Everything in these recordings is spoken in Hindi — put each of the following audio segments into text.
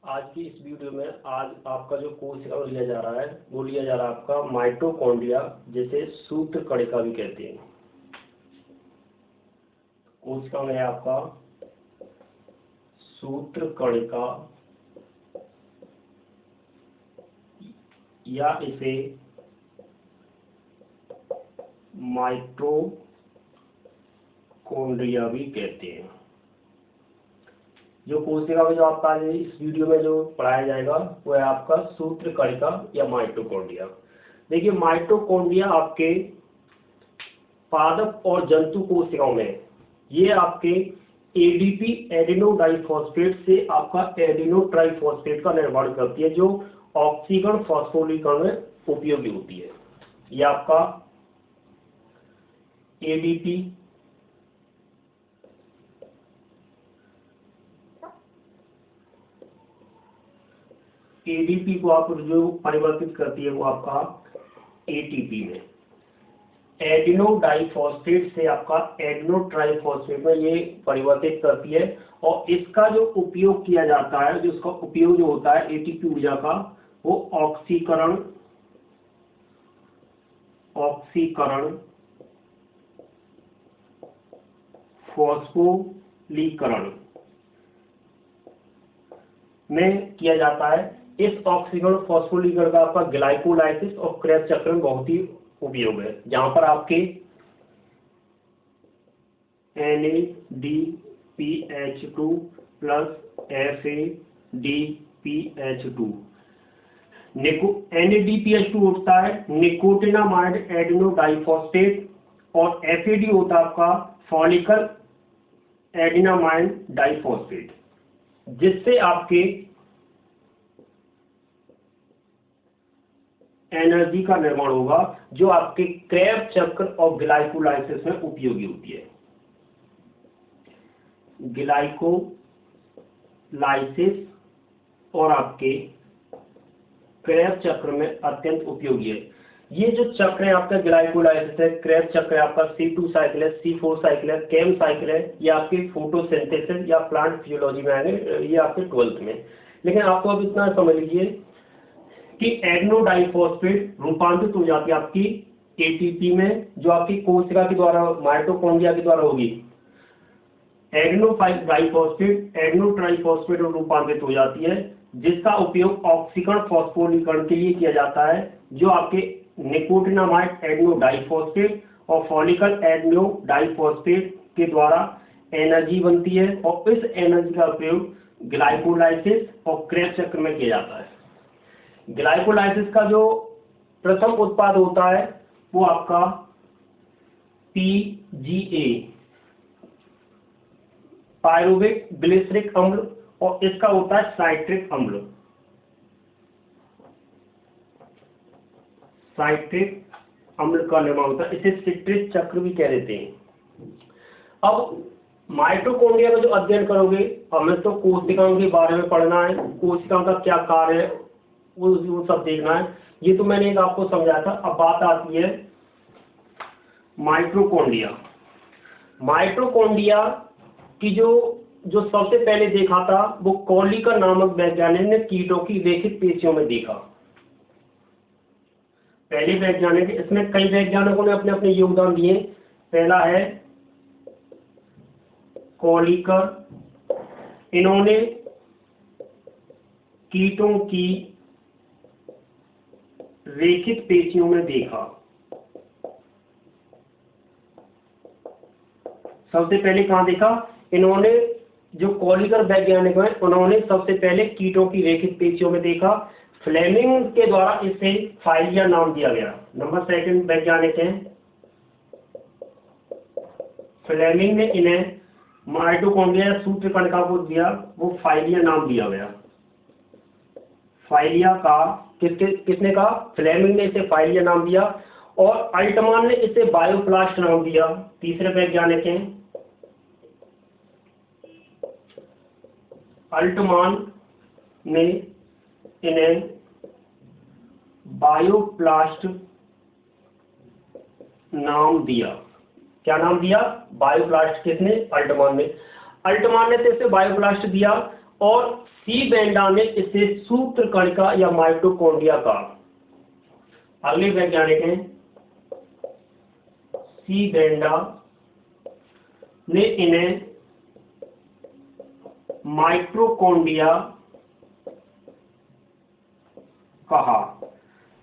आज की इस वीडियो में आज आपका जो कोशिका लिया जा रहा है वो लिया जा रहा है आपका माइटोकॉन्ड्रिया, जिसे सूत्र कणिका भी कहते हैं। कोशिका में है आपका सूत्र कणिका या इसे माइटोकॉन्ड्रिया भी कहते हैं। जो कोशिका में जो आपका आज इस वीडियो में जो पढ़ाया जाएगा वो है आपका सूत्र कणिका या माइटोकॉन्ड्रिया। देखिए, माइटोकॉन्ड्रिया आपके पादप और जंतु कोशिकाओं में ये आपके एडीपी एडिनो डाइफॉस्फेट से आपका एडिनो ट्राइफॉस्फेट का निर्माण करती है, जो ऑक्सीकरण फॉस्फोरीकरण में उपयोगी होती है। ये आपका एडीपी को आप जो परिवर्तित करती है वो आपका एटीपी में, एडिनो डाइफॉस्फेट से आपका एडिनो ट्राइफॉस्फेट में ये परिवर्तित करती है। और इसका जो उपयोग किया जाता है, जो इसका उपयोग जो होता है एटीपी ऊर्जा का, वो ऑक्सीकरण फॉस्फोरीकरण में किया जाता है। इस ऑक्सीकरण फॉस्फोरीकरण का आपका ग्लाइकोलाइसिस और क्रेब्स चक्र में बहुत ही उपयोग है, जहां पर आपके NADPH2 प्लस FADPH2 NADPH2 होता है निकोटिनामाइड एडिनो डाइफॉस्फेट और FAD होता है आपका फॉलिकल एडिनामाइड डाइफॉस्फेट, जिससे आपके एनर्जी का निर्माण होगा, जो आपके क्रेब्स चक्र और ग्लाइकोलाइसिस में उपयोगी होती है। ग्लाइकोलाइसिस और आपके क्रेब्स चक्र में अत्यंत उपयोगी है। ये जो चक्र है आपका ग्लाइकोलाइसिस है, क्रेब्स चक्र है आपका C2 साइकिल है, C4 साइकिल है, केम साइकिल है, ये आपके फोटोसिंथेसिस या प्लांट फिजियोलॉजी में आएंगे, ये आपके 12th में। लेकिन आपको अब इतना समझ लीजिए कि एडिनो डाइफॉस्फेट रूपांतरित हो जाती है आपकी एटीपी में, जो आपकी कोशिका के द्वारा माइटोकॉन्ड्रिया के द्वारा होगी। एडिनो डाइफॉस्फेट एडिनो ट्राइफॉस्फेट में रूपांतरित हो जाती है, जिसका उपयोग ऑक्सीकरण फॉस्फोरीकरण के लिए किया जाता है, जो आपके निकोटिनामाइड एडिनो डाइफॉस्फेट और फॉलिकल एडिनो डाइफॉस्फेट के द्वारा एनर्जी बनती है, और इस एनर्जी का उपयोग ग्लाइकोलाइसिस और क्रेब्स चक्र में किया जाता है। ग्लाइकोलाइसिस का जो प्रथम उत्पाद होता है वो आपका PGA पायरुविक ग्लिसरिक अम्ल, और इसका होता है साइट्रिक अम्ल। साइट्रिक अम्ल का निर्माण होता है, इसे सिट्रिक चक्र भी कह देते हैं। अब माइटोकॉन्ड्रिया का जो अध्ययन करोगे, हमें तो कोशिकाओं के बारे में पढ़ना है, कोशिकाओं का क्या कार्य है वो सब देखना है। ये तो मैंने आपको समझाया था। अब बात आती है माइटोकॉन्ड्रिया। माइटोकॉन्ड्रिया की जो सबसे पहले देखा था वो कॉलिकर नामक वैज्ञानिक ने कीटों की रेखित पेशियों में देखा। पहले वैज्ञानिक, इसमें कई वैज्ञानिकों ने अपने अपने योगदान दिए। पहला है कॉलिकर, इन्होंने कीटों की रेखित पेशियों में देखा। सबसे पहले कहां देखा इन्होंने? जो कॉलिकर वैज्ञानिक हैं उन्होंने सबसे पहले कीटों की रेखित पेशियों में देखा। फ्लेमिंग के द्वारा इसे फाइलिया नाम दिया गया। नंबर सेकंड वैज्ञानिक हैं फ्लेमिंग ने इन्हें माइटोकॉन्ड्रिया सूत्र कणिका को दिया, वो फाइलिया नाम दिया गया। फाइलिया का किसने कहा? फ्लेमिंग ने इसे फाइलिया नाम दिया, और अल्टमान ने इसे बायोप्लास्ट नाम दिया। तीसरे वैज्ञानिक हैं अल्टमान ने इन्हें बायोप्लास्ट नाम दिया। क्या नाम दिया? बायोप्लास्ट। किसने? अल्टमान ने। अल्टमान ने तो इसे बायोप्लास्ट दिया, और सी बेंडा ने इसे सूत्रकणिका या माइटोकॉन्ड्रिया कहा। अगले वैज्ञानिक हैं सी बेंडा ने इन्हें माइटोकॉन्ड्रिया कहा।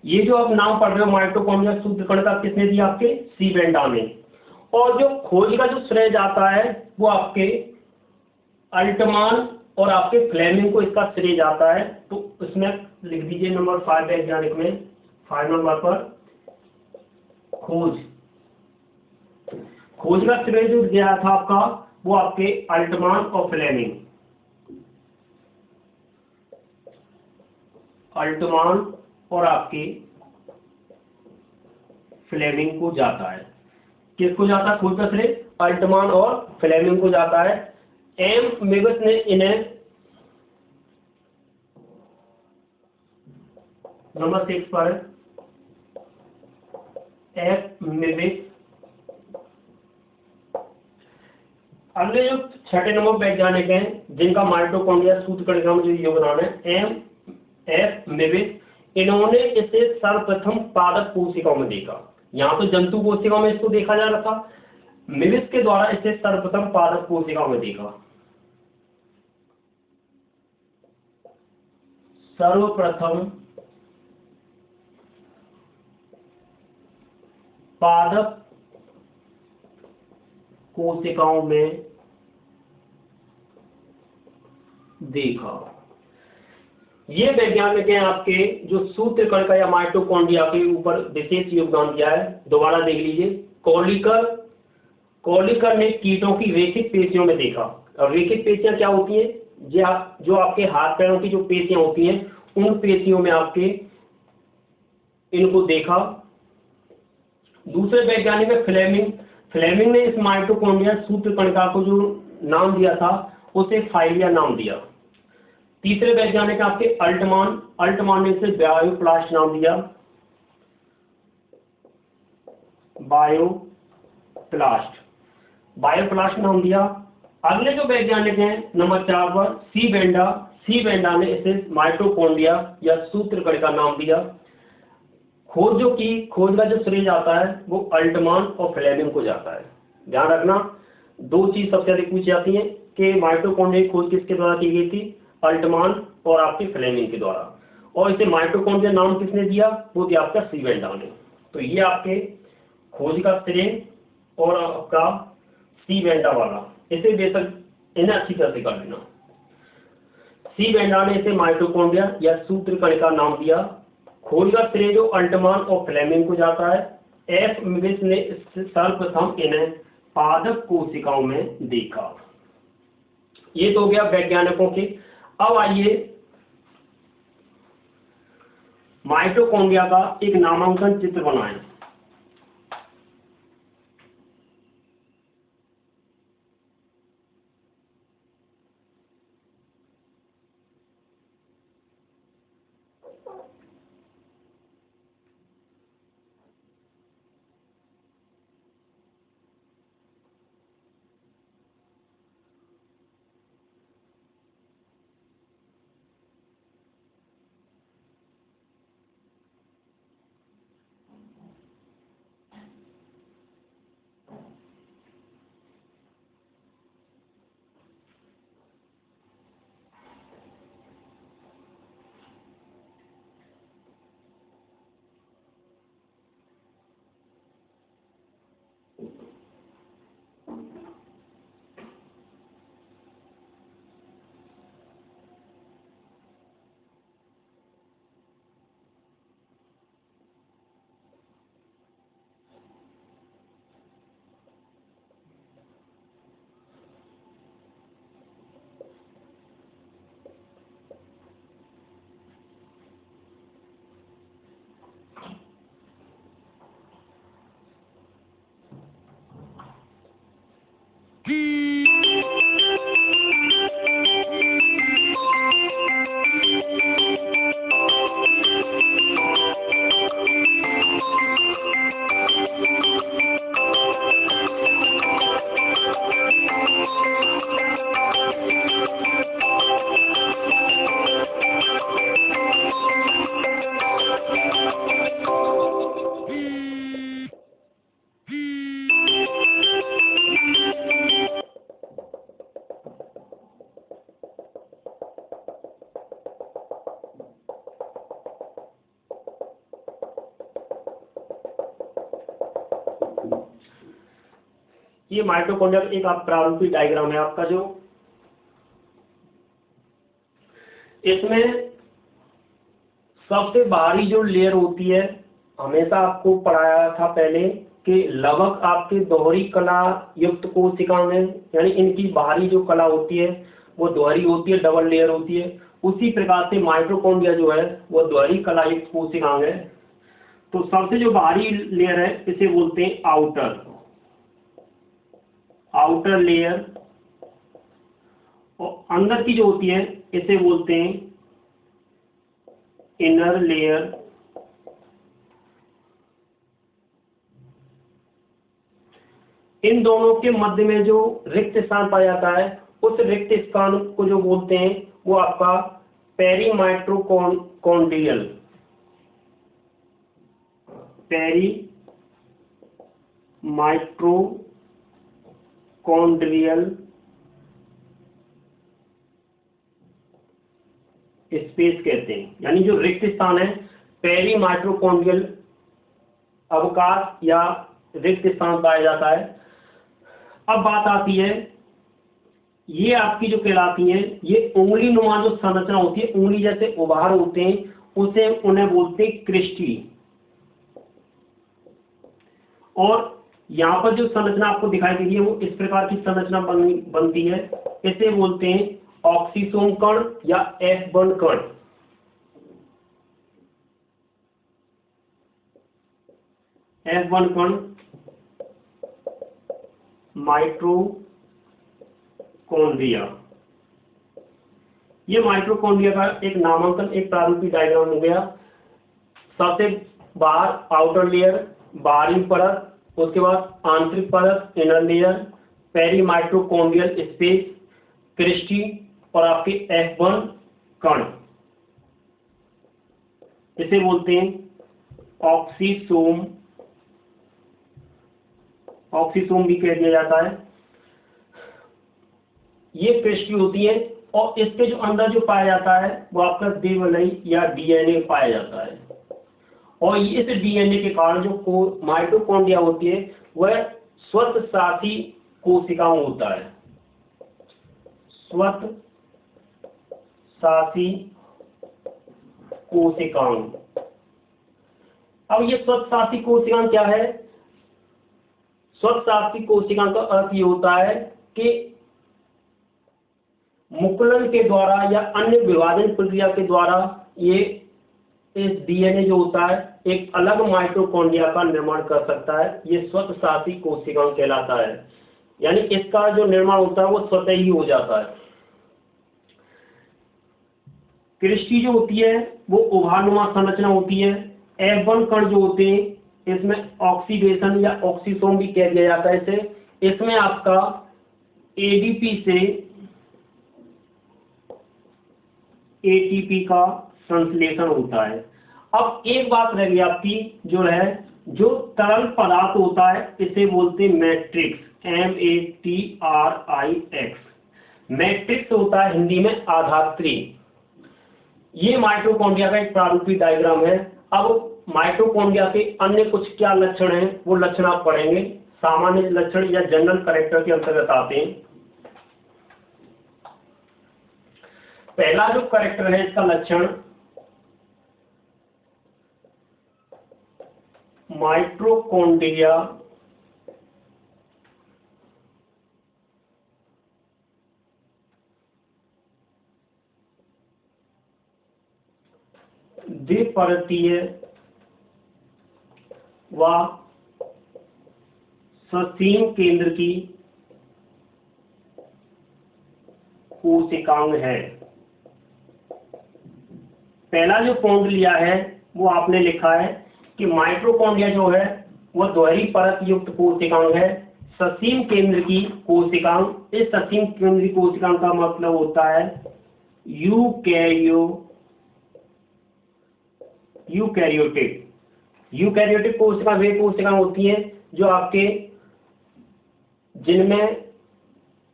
ये जो आप नाम पढ़ रहे हो माइटोकॉन्ड्रिया सूत्रकणिका किसने दिया? आपके सी बेंडा ने। और जो खोज का जो श्रेय जाता है वो आपके अल्टमान और आपके फ्लेमिंग को इसका श्रेय जाता है। तो इसमें लिख दीजिए नंबर 5 वैज्ञानिक में 5 नंबर पर खोज का श्रेय जो गया था आपका वो आपके अल्टमान और फ्लेमिंग, अल्टमान और आपके फ्लेमिंग को जाता है। किसको जाता है खोज का श्रेय? अल्टमान और फ्लेमिंग को जाता है। एम मेविस ने इन्हें नंबर 6 पर एफ मेविस। अगले जो छठे नंबर वैज्ञानिक हैं जिनका माइटोकॉन्ड्रिया सूत्रकणिका में जो योगदान है, एम एफ मेविस, इन्होंने इसे सर्वप्रथम पादप कोशिकाओं में देखा। यहाँ तो जंतु कोशिकाओं में इसको देखा जा रहा था, मेविस के द्वारा इसे सर्वप्रथम पादप कोशिकाओं में देखा। सर्वप्रथम पादप कोशिकाओं में देखा। ये वैज्ञानिक हैं आपके जो सूत्रकणिका या माइटोकॉन्ड्रिया के ऊपर विशेष योगदान दिया है। दोबारा देख लीजिए, कॉलिकर ने कीटों की रेखित पेशियों में देखा। और रेखित पेशियां क्या होती हैं? जो आपके हाथ पैरों की जो पेशियां होती हैं उन पेशियों में आपके इनको देखा। दूसरे वैज्ञानिक है फ्लेमिंग ने इस माइटोकॉन्ड्रिया सूत्रकणिका को जो नाम दिया था उसे फाइलिया नाम दिया। तीसरे वैज्ञानिक आपके अल्टमान ने इसे बायोप्लास्ट नाम दिया, बायोप्लास्ट नाम दिया। अगले जो वैज्ञानिक हैं नंबर 4 पर सी बेंडा ने इसे माइटोकॉन्ड्रिया या सूत्रकणिका नाम दिया। खोज का जो श्रेय जाता है वो अल्टमान और फ्लेमिंग को जाता है। ध्यान रखना, दो चीज सबसे अधिक पूछी जाती है कि माइटोकॉन्ड्रिया की खोज किसके द्वारा की गई थी? अल्टमान और आपके फ्लेमिंग के द्वारा। और इसे माइटोकॉन्ड्रिया नाम किसने दिया? वो दिया आपका सी बेंडा ने। तो ये आपके खोज का श्रेय और आपका सी बेंडा वाला, इसे बेशक इन्हें अच्छी तरह से कर लेना। सी बेंडा ने इसे माइटोकॉन्ड्रिया या सूत्रकणिका नाम दिया। खोज का श्रेय जो अल्टमान और फ्लेमिंग को जाता है। एफ मेविस ने सर्वप्रथम इन्हें पादप कोशिकाओं में देखा। ये तो हो गया वैज्ञानिकों के। अब आइए माइटोकॉन्ड्रिया का एक नामांकन चित्र बनाएं। ये माइटोकॉन्ड्रिया का एक आप प्रारूपिक डायग्राम है आपका, जो इसमें सबसे बाहरी जो लेयर होती है, हमेशा आपको पढ़ाया था पहले कि लवक आपके दोहरी कला युक्त कोशिका में, यानी इनकी बाहरी जो कला होती है वो दोहरी होती है, डबल लेयर होती है। उसी प्रकार से माइटोकॉन्ड्रिया जो है वो दोहरी कला युक्त कोशिकांग है। तो सबसे जो बाहरी लेयर है इसे बोलते हैं आउटर लेयर, और अंदर की जो होती है इसे बोलते हैं इनर लेयर। इन दोनों के मध्य में जो रिक्त स्थान पाया जाता है, उस रिक्त स्थान को जो बोलते हैं वो आपका पेरीमाइटोकॉन्ड्रियल स्पेस कहते हैं। यानी जो रिक्त स्थान है पेरीमाइटोकॉन्ड्रियल अवकाश या रिक्त स्थान पाया जाता है। अब बात आती है, ये आपकी जो कहलाती हैं, ये उंगली नुमा जो संरचना होती है, उंगली जैसे उभार होते हैं, उसे उन्हें बोलते हैं क्रिस्टी। और यहाँ पर जो संरचना आपको दिखाई दे रही है वो इस प्रकार की संरचना बनती है, इसे बोलते हैं ऑक्सीसोम कण या F1 कण। F1 कण माइटोकॉन्ड्रिया, ये माइटोकॉन्ड्रिया का एक नामांकन, एक प्रारूपिक डायग्राम हो गया। सबसे बाहर आउटर लेयर, बाहरी परत, उसके बाद आंतरिक परत इनर लेयर, पेरीमाइटोकॉन्ड्रियल स्पेस, क्रिस्टी, और आपके F1 कण, इसे बोलते हैं ऑक्सीसोम भी कह दिया जाता है। ये क्रिस्टी होती है, और इसके जो अंदर जो पाया जाता है वो आपका देवलई या डीएनए पाया जाता है। और इस डीएनए के कारण जो माइटोकॉन्ड्रिया होती है वह स्वतः साथी कोशिकाओं होता है, स्वतः साथी कोशिकाओं। अब ये स्वतः साथी कोशिकाएं क्या है? स्वतः साथी कोशिकाओं का अर्थ ये होता है कि मुकुलन के द्वारा या अन्य विभाजन प्रक्रिया के द्वारा ये इस डीएनए जो होता है एक अलग माइटोकॉन्ड्रिया का निर्माण कर सकता है। ये स्वतः साथी कोशिकाएं कहलाता है, यानी इसका जो निर्माण होता है वो स्वतः ही हो जाता है। क्रिस्टी जो होती है वो उभारनुमा संरचना होती है। F1 कण जो होते हैं इसमें ऑक्सीडेशन या ऑक्सीसोम भी कह दिया जाता है इसे। इसमें आपका एडीपी से एटीपी का संश्लेषण होता है। अब एक बात रह गई आपकी, जो है जो तरल पदार्थ होता है इसे बोलते हैं मैट्रिक्स, MATRIX। मैट्रिक्स होता है हिंदी में आधात्री। ये माइटोकॉन्ड्रिया का एक प्रारूपिक डायग्राम है। अब माइटोकॉन्ड्रिया के अन्य कुछ क्या लक्षण हैं वो लक्षण आप पढ़ेंगे, सामान्य लक्षण या जनरल कैरेक्टर के अंतर्गत आते हैं। पहला जो कैरेक्टर है इसका लक्षण, माइटोकॉन्ड्रिया द्विपरतीय व ससीम केंद्र की कोशिकांग है। पहला जो पॉइंट लिया है वो आपने लिखा है कि माइटोकॉन्ड्रिया जो है वह दोहरी परत युक्त कोशिकांग है, ससीम केंद्र की कोशिकांग। इस ससीम केंद्र की कोशिकांग का मतलब होता है यूकैरियोटिक कोशिका वे कोशिका होती हैं जो आपके जिनमें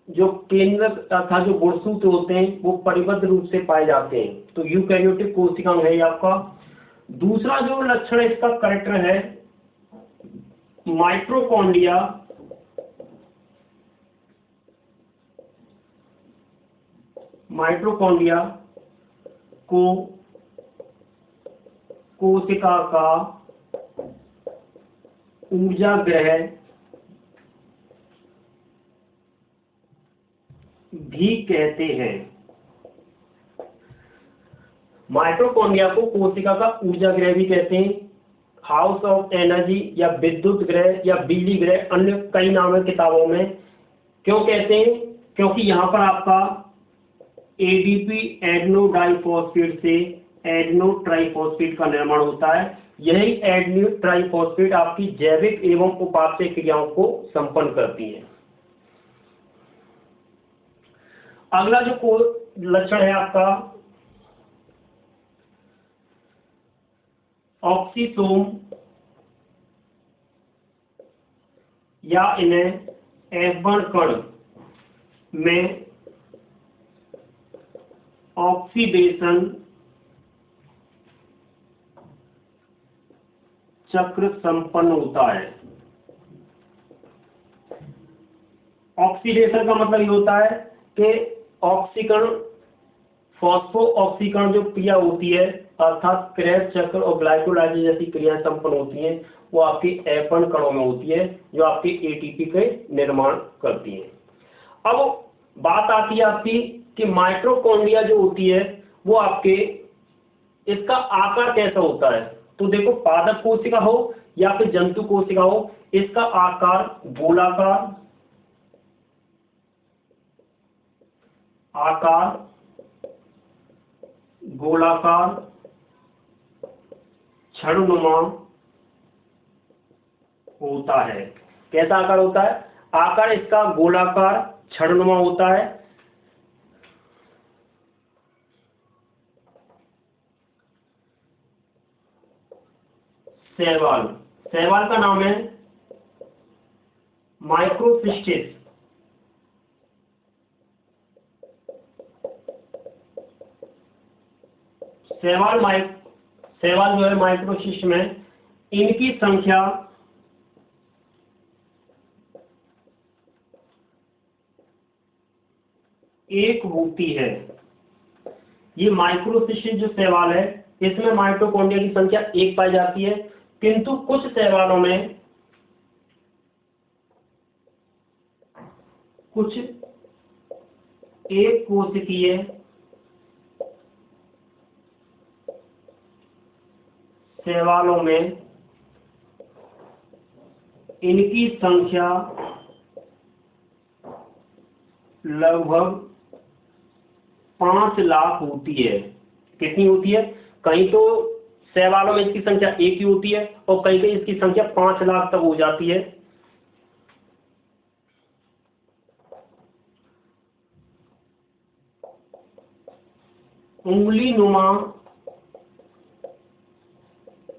जो केंद्र तथा जो गुणसूत्र होते हैं वो परिबद्ध रूप से पाए जाते हैं, तो यूकैरियोटिक कोशिका है ये आपका। दूसरा जो लक्षण इसका कैरेक्टर है, माइटोकॉन्ड्रिया माइटोकॉन्ड्रिया को कोशिका का ऊर्जा गृह भी कहते हैं। माइटोकॉन्ड्रिया को कोशिका का ऊर्जा गृह भी कहते हैं, हाउस ऑफ एनर्जी या विद्युत गृह या बिजली गृह, अन्य कई नाम है किताबों में। क्यों कहते हैं? क्योंकि यहाँ पर आपका एडीपी एडेनो डाइफॉस्फेट से एडेनो ट्राइफॉस्फेट का निर्माण होता है। यही एडेनो ट्राइफॉस्फेट आपकी जैविक एवं उपापचय क्रियाओं को संपन्न करती है। अगला जो लक्षण है आपका ऑक्सीसोम या इन्हें F1 कण में ऑक्सीडेशन चक्र संपन्न होता है। ऑक्सीडेशन का मतलब ये होता है कि ऑक्सीकरण फॉस्फो ऑक्सीकरण जो क्रिया होती है अर्थात क्रेब्स चक्र और ग्लाइकोलाइसिस जैसी क्रियाएं संपन्न होती हैं, वो आपकी F1 कणों में होती है जो आपके एटीपी के निर्माण करती हैं। अब बात आती है आपकी कि माइटोकॉन्ड्रिया जो होती है वो आपके इसका आकार कैसा होता है। तो देखो, पादप कोशिका हो या फिर जंतु कोशिका हो, इसका आकार गोलाकार छड़नुमा होता है। कैसा आकार होता है? आकार इसका गोलाकार छड़नुमा होता है। शैवाल का नाम है माइक्रोसिस्टिस। शैवाल जो है माइक्रोसिस्ट में, इनकी संख्या एक होती है। ये माइक्रोसिस्ट जो शैवाल है इसमें माइटोकॉन्ड्रिया की संख्या एक पाई जाती है, किंतु कुछ शैवालों में कुछ एक कोशिकीय शैवालों में इनकी संख्या लगभग 5 लाख होती है। कितनी होती है? कहीं तो शैवालों में इसकी संख्या एक ही होती है और कहीं कहीं इसकी संख्या 5 लाख तक हो जाती है। उंगली नुमा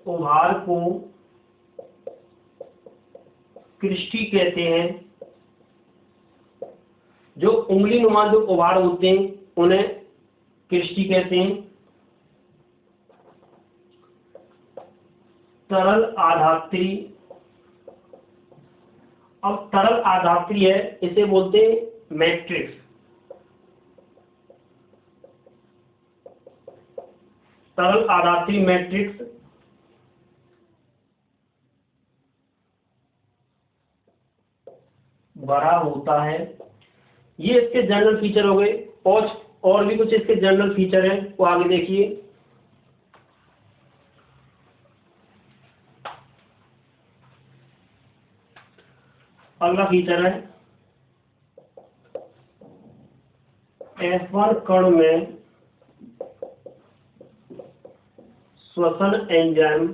उभार को क्रिस्टी कहते हैं। जो उंगली नुमा जो उभार होते हैं उन्हें क्रिस्टी कहते हैं। तरल आधात्री, अब तरल आधात्री है, इसे बोलते हैं मैट्रिक्स। तरल आधात्री मैट्रिक्स बड़ा होता है। ये इसके जनरल फीचर हो गए, और भी कुछ इसके जनरल फीचर हैं, वो आगे देखिए। अगला फीचर है F1 कण में श्वसन एंजाइम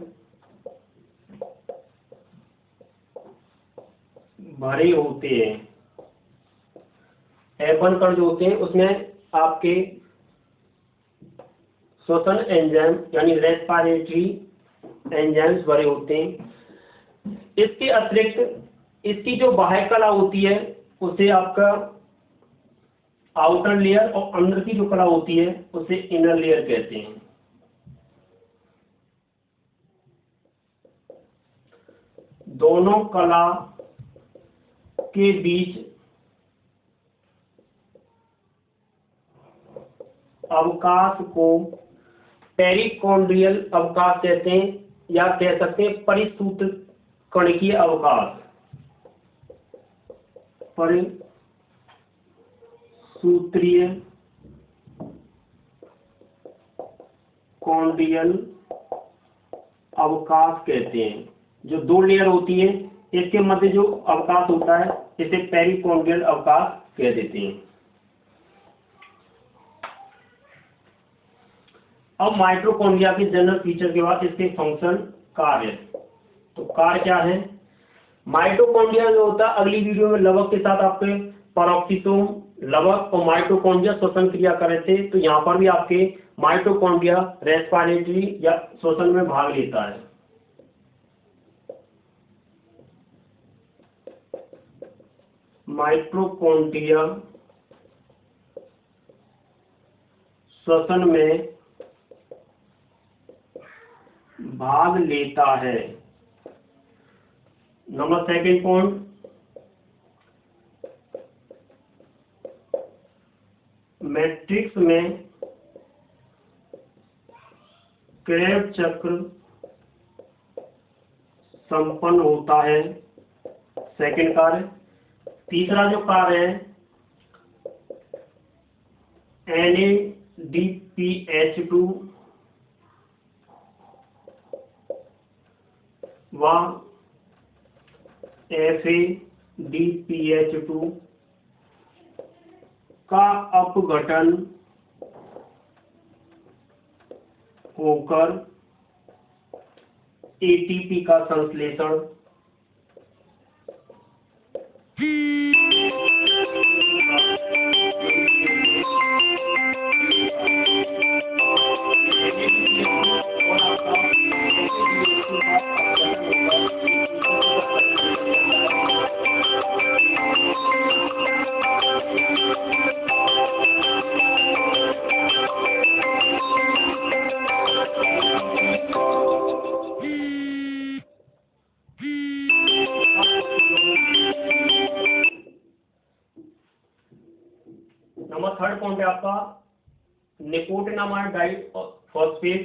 भरे होते हैं। F1 कण जो होते हैं उसमें आपके श्वसन एंजाइम यानी रेस्पिरेटरी एंजाइम्स भरे होते हैं। इसके अतिरिक्त इसकी जो बाह्य कला होती है उसे आपका आउटर लेयर और अंदर की जो कला होती है उसे इनर लेयर कहते हैं। दोनों कला के बीच अवकाश को पेरिकोन्ड्रियल अवकाश कहते हैं, या कह सकते हैं परिसूत्र कणकीय अवकाश, परिसूत्रीय कॉन्ड्रियल अवकाश कहते हैं। जो दो लेयर होती है इसके मध्य जो अवकाश होता है इसे पेरिकोन्ड्रियल अवकाश कह देते हैं। अब माइटोकॉन्ड्रिया के जनरल फीचर के बाद इसके फंक्शन, कार्य। तो कार्य क्या है? माइटोकॉन्ड्रिया जो होता है, अगली वीडियो में लवक के साथ आपके पेरोक्सिसोम, लवक और माइटोकॉन्ड्रिया श्वसन क्रिया कर रहे थे, तो यहाँ पर भी आपके माइटोकॉन्ड्रिया रेस्पिरेटरी या श्वसन में भाग लेता है। माइटोकॉन्ड्रिया श्वसन में भाग लेता है। नंबर सेकंड पॉइंट, मैट्रिक्स में क्रेब्स चक्र संपन्न होता है, सेकंड कार्य। तीसरा जो कार्य है NADPH2 व FADPH2 का अपघटन होकर ATP का संश्लेषण नंबर थर्ड पॉइंट है आपका निकोटिनामाइड डाइफॉस्फेट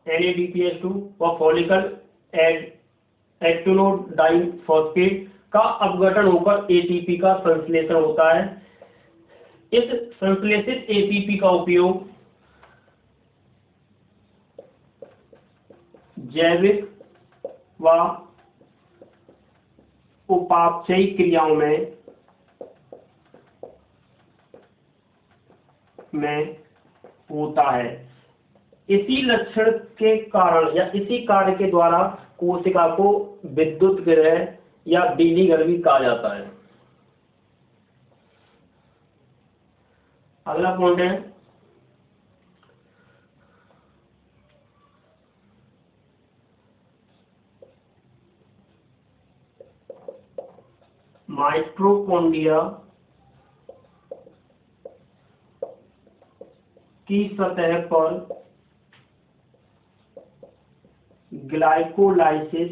NADPH2 व फॉलिकल एक्टिनोडाइफॉस्फेट का अपघटन होकर ATP का संश्लेषण होता है। इस संश्लेषित ATP का उपयोग जैविक व उपापचयी क्रियाओं में होता है। इसी लक्षण के कारण या इसी कार्य के द्वारा कोशिका को विद्युत ग्रह या बिजली घर भी कहा जाता है। अगला पॉइंट है माइटोकॉन्ड्रिया की सतह पर ग्लाइकोलाइसिस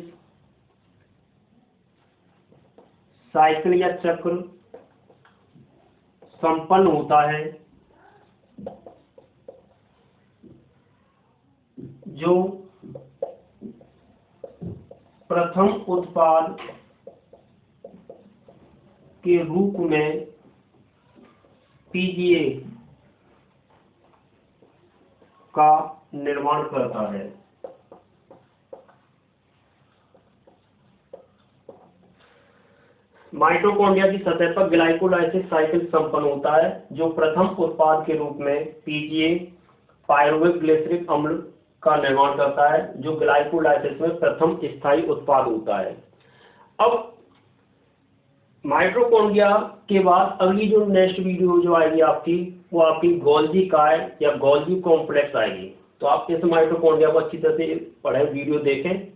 साइकिल या चक्र संपन्न होता है, जो प्रथम उत्पाद के रूप में PGA का निर्माण करता है। माइटोकॉन्ड्रिया की सतह पर ग्लाइकोलाइसिस साइकिल संपन्न होता है, जो प्रथम उत्पाद के रूप में PGA पायरुवेट ग्लिसरिक अम्ल का निर्माण करता है, जो ग्लाइकोलाइसिस में प्रथम स्थायी उत्पाद होता है। अब माइटोकॉन्ड्रिया के बाद अगली जो नेक्स्ट वीडियो जो आएगी आपकी, वो आपकी गोल्जी काय या गोल्जी कॉम्प्लेक्स आएगी। तो आप इस माइटोकॉन्ड्रिया को अच्छी तरह से पढ़ें, वीडियो देखें।